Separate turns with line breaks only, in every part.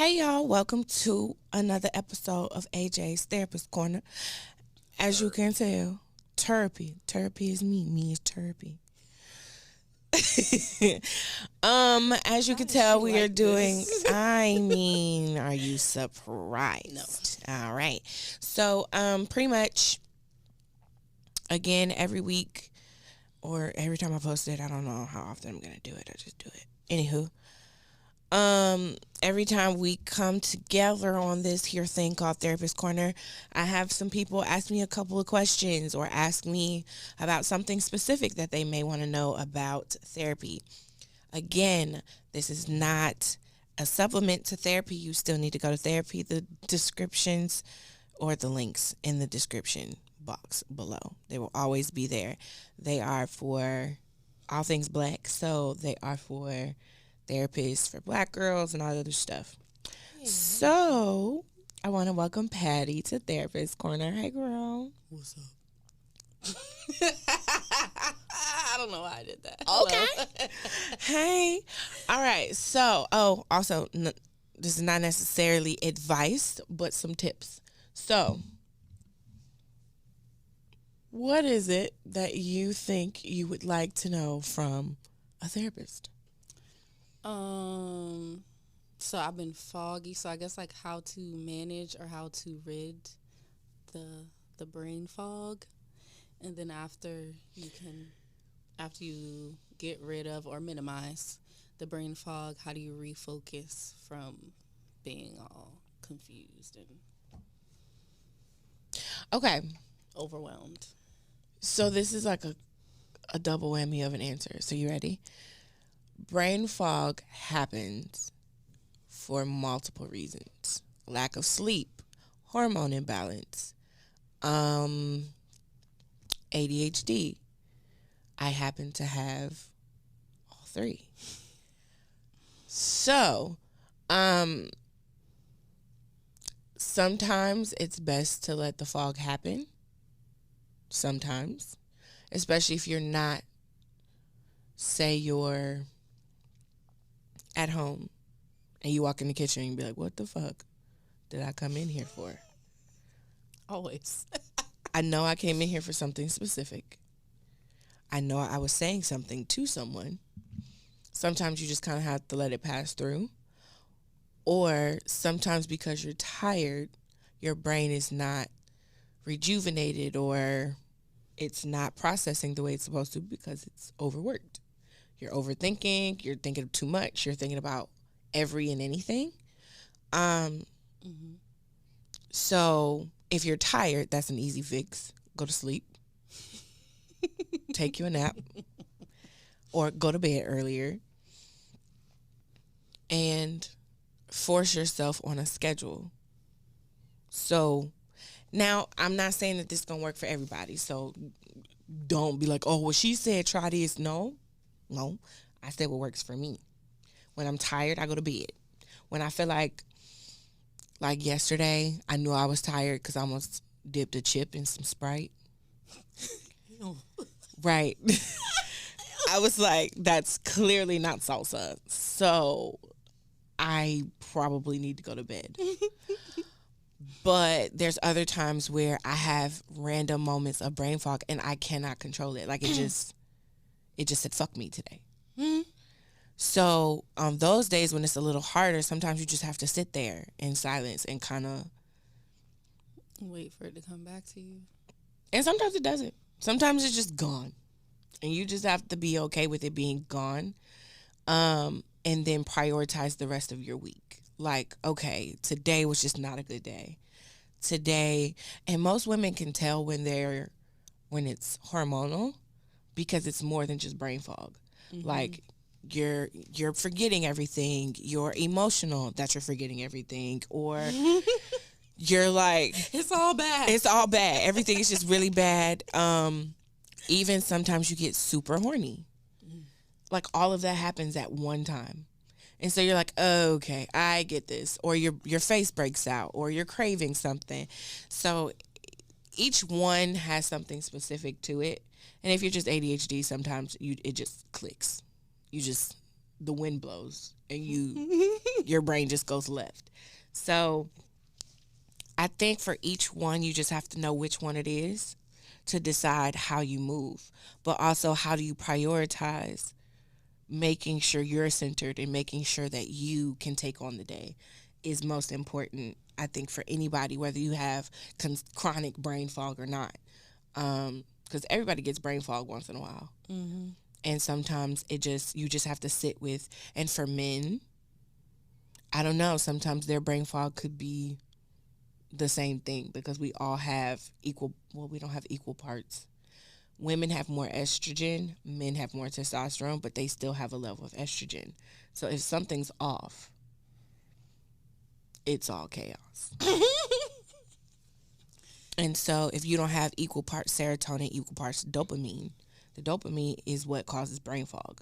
Hey y'all, welcome to another episode of AyJay's Therapist Corner. As you can tell, Therapy is me. Me is therapy. As you can tell, we are doing are you surprised? No. All right. So, pretty much again every week or every time I post it, I don't know how often I'm gonna do it. I just do it. Anywho. Every time we come together on this here thing called Therapist Corner, I have some people ask me a couple of questions or ask me about something specific that they may want to know about therapy. Again, this is not a supplement to therapy. You still need to go to therapy. The descriptions or the links in the description box below, they will always be there. They are for all things black, so they are for therapists for black girls and all other stuff. Yeah. So I want to welcome Patty to Therapist Corner. Hey, girl.
What's up? I don't know why I did that.
Okay. Hey. All right. So, also, this is not necessarily advice, but some tips. So, what is it that you think you would like to know from a therapist?
So I've been foggy, so I guess like how to manage or how to rid the brain fog. And then after you get rid of or minimize the brain fog, how do you refocus from being all confused and overwhelmed?
So this is like a double whammy of an answer. So you ready? Brain fog happens for multiple reasons. Lack of sleep, hormone imbalance, ADHD. I happen to have all three. So, sometimes it's best to let the fog happen. Sometimes, especially if you're not, say you're at home and you walk in the kitchen and you be like, what the fuck did I come in here for?
Always.
I know I came in here for something specific. I know I was saying something to someone. Sometimes you just kind of have to let it pass through. Or sometimes because you're tired, your brain is not rejuvenated or it's not processing the way it's supposed to because it's overworked. You're overthinking, you're thinking too much, you're thinking about every and anything. So if you're tired, that's an easy fix. Go to sleep. Take you a nap. Or go to bed earlier. And force yourself on a schedule. So now I'm not saying that this is going to work for everybody. So don't be like, oh, well, she said try this. No, I said what works for me. When I'm tired, I go to bed. When I feel like yesterday, I knew I was tired because I almost dipped a chip in some Sprite. Right. I was like, that's clearly not salsa. So I probably need to go to bed. But there's other times where I have random moments of brain fog and I cannot control it. Like it just said, fuck me today. So on those days when it's a little harder, sometimes you just have to sit there in silence and kind of
wait for it to come back to you.
And sometimes it doesn't. Sometimes it's just gone. And you just have to be okay with it being gone. And then prioritize the rest of your week. Like, okay, today was just not a good day. Today, and most women can tell when it's hormonal because it's more than just brain fog. Like you're forgetting everything. You're emotional that you're forgetting everything, or you're like
it's all bad.
It's all bad. Everything is just really bad. Even sometimes you get super horny. Like all of that happens at one time. And so you're like, oh, okay, I get this. Or your face breaks out or you're craving something. So each one has something specific to it. And if you're just ADHD, sometimes it just clicks. You just the wind blows and your brain just goes left. So I think for each one, you just have to know which one it is to decide how you move, but also how do you prioritize making sure you're centered and making sure that you can take on the day is most important, I think, for anybody, whether you have chronic brain fog or not. Because everybody gets brain fog once in a while.
Mm-hmm.
And sometimes you just have to sit with, and for men, I don't know, sometimes their brain fog could be the same thing because we all have we don't have equal parts. Women have more estrogen, men have more testosterone, but they still have a level of estrogen. So if something's off, it's all chaos. And so if you don't have equal parts serotonin, equal parts dopamine, the dopamine is what causes brain fog.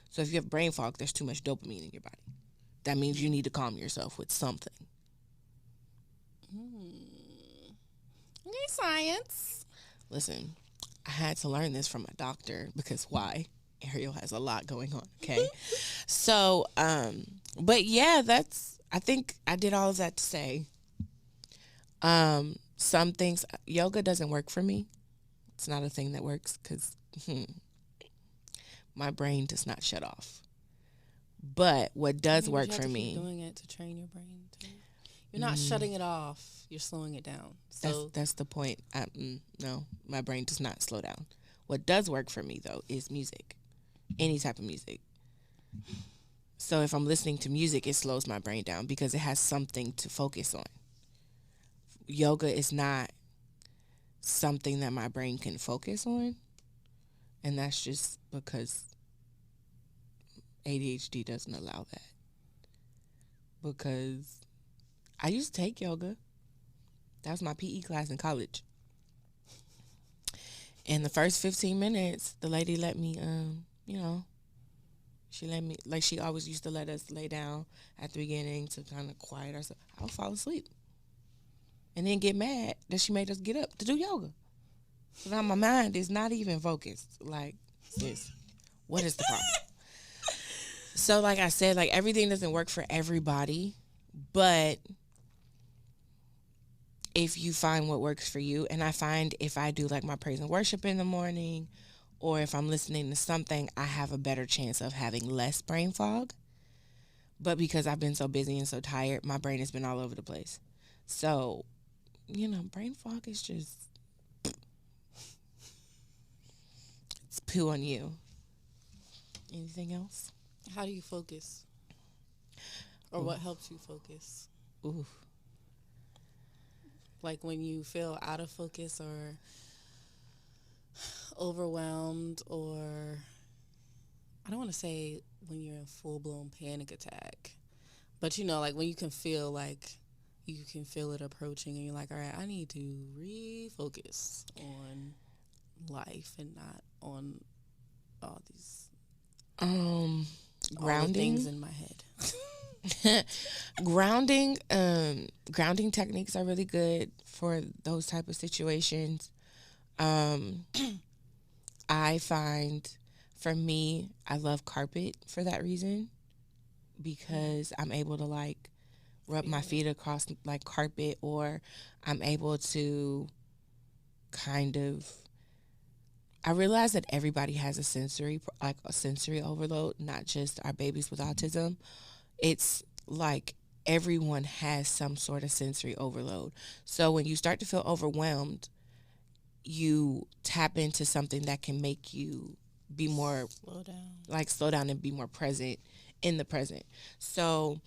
So if you have brain fog, there's too much dopamine in your body. That means you need to calm yourself with something.
Okay, science.
Listen, I had to learn this from my doctor because why? Ariel has a lot going on, okay? So, but yeah, I think I did all of that to say, some things, yoga doesn't work for me. It's not a thing that works because my brain does not shut off. But what does work for me,
keep doing it to train your brain too. You're not shutting it off, you're slowing it down. So
that's the point. No, my brain does not slow down. What does work for me though is music, any type of music. So if I'm listening to music, it slows my brain down because it has something to focus on. Yoga is not something that my brain can focus on, and that's just because ADHD doesn't allow that. Because I used to take yoga. That was my PE class in college. In the first 15 minutes, the lady let me, she let me, like she always used to let us lay down at the beginning to kind of quiet ourselves. I would fall asleep. And then get mad that she made us get up to do yoga. So now my mind is not even focused. Like, sis, what is the problem? So like I said, like everything doesn't work for everybody, but if you find what works for you, and I find if I do like my praise and worship in the morning, or if I'm listening to something, I have a better chance of having less brain fog. But because I've been so busy and so tired, my brain has been all over the place. So, brain fog is just, it's poo on you. Anything else?
How do you focus? Or what helps you focus?
Ooh.
Like when you feel out of focus or overwhelmed, or I don't want to say when you're in full-blown panic attack, but like when you can feel it approaching and you're like, all right, I need to refocus on life and not on all these
grounding
things in my head.
grounding techniques are really good for those type of situations. I find for me, I love carpet for that reason, because I'm able to like rub my feet across like carpet, or I'm able to I realize that everybody has a sensory overload, not just our babies with autism. It's like everyone has some sort of sensory overload. So when you start to feel overwhelmed, you tap into something that can make you be more slow down and be more present in the present. So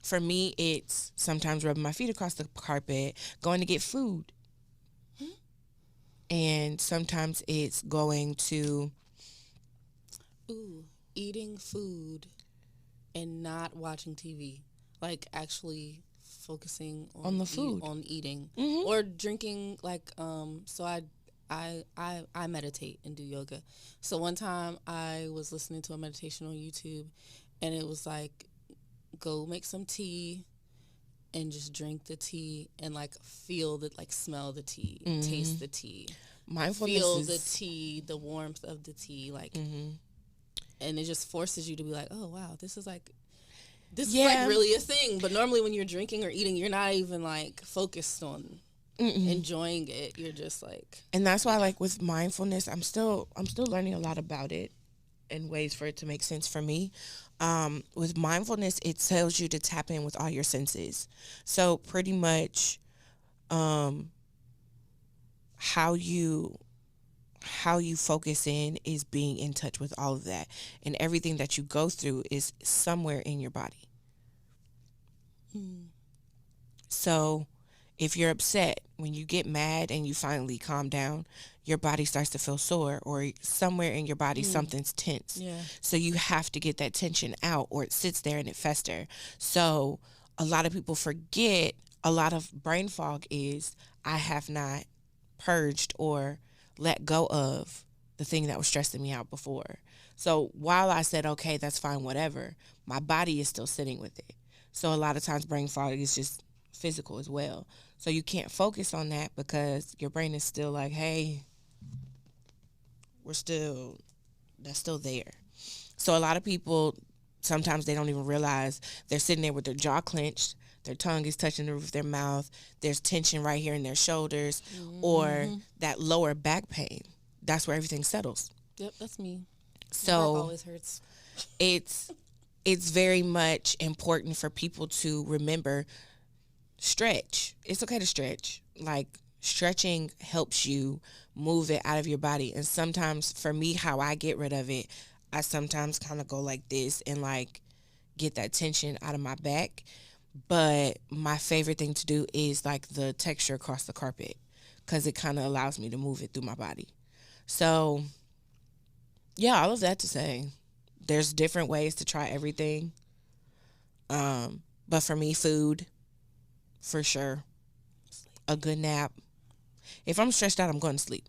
for me, it's sometimes rubbing my feet across the carpet, going to get food. And sometimes it's going to
eating food and not watching TV, like actually focusing on
the food,
on eating, or drinking. Like so I meditate and do yoga. So one time I was listening to a meditation on YouTube, and it was like, go make some tea and just drink the tea and like feel the, like smell the tea, taste the tea,
mindfulness,
feel the tea, the warmth of the tea, like and it just forces you to be like, oh wow, this is
Yeah.
like really a thing. But normally when you're drinking or eating, you're not even like focused on enjoying it. You're just like,
And that's why, like, with mindfulness, I'm still learning a lot about it and ways for it to make sense for me. With mindfulness, it tells you to tap in with all your senses. So pretty much, um, how you focus in is being in touch with all of that, and everything that you go through is somewhere in your body. So if you're upset, when you get mad and you finally calm down, your body starts to feel sore, or somewhere in your body something's tense.
yeah,
So you have to get that tension out, or it sits there and it fester. So a lot of people forget, a lot of brain fog is, I have not purged or let go of the thing that was stressing me out before. So while I said, okay, that's fine, whatever, my body is still sitting with it. So a lot of times brain fog is just physical as well. So you can't focus on that because your brain is still like, hey, that's still there. So a lot of people, sometimes they don't even realize they're sitting there with their jaw clenched, their tongue is touching the roof of their mouth, there's tension right here in their shoulders, or that lower back pain. That's where everything settles.
yep, that's me. My back
So
always hurts.
it's very much important for people to remember, stretch. It's okay to stretch. Like, stretching helps you move it out of your body. And sometimes for me, how I get rid of it, I sometimes kind of go like this and like get that tension out of my back. But my favorite thing to do is like the texture across the carpet, because it kind of allows me to move it through my body. So yeah, all of that to say, there's different ways to try everything. But for me, food, for sure. A good nap. If I'm stressed out, I'm going to sleep.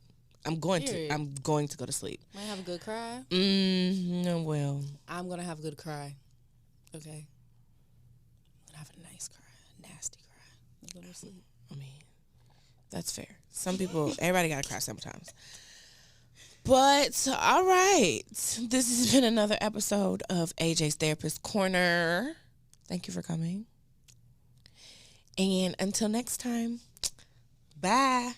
Period.
I'm going to go to sleep.
Might have a good cry.
No, well,
I'm gonna have a good cry. Okay. I'm gonna have a nice cry, a nasty cry. I'm going to sleep.
I mean, that's fair. Some people, everybody got to cry sometimes. But all right, this has been another episode of AyJay's Therapist Corner. Thank you for coming. And until next time, bye.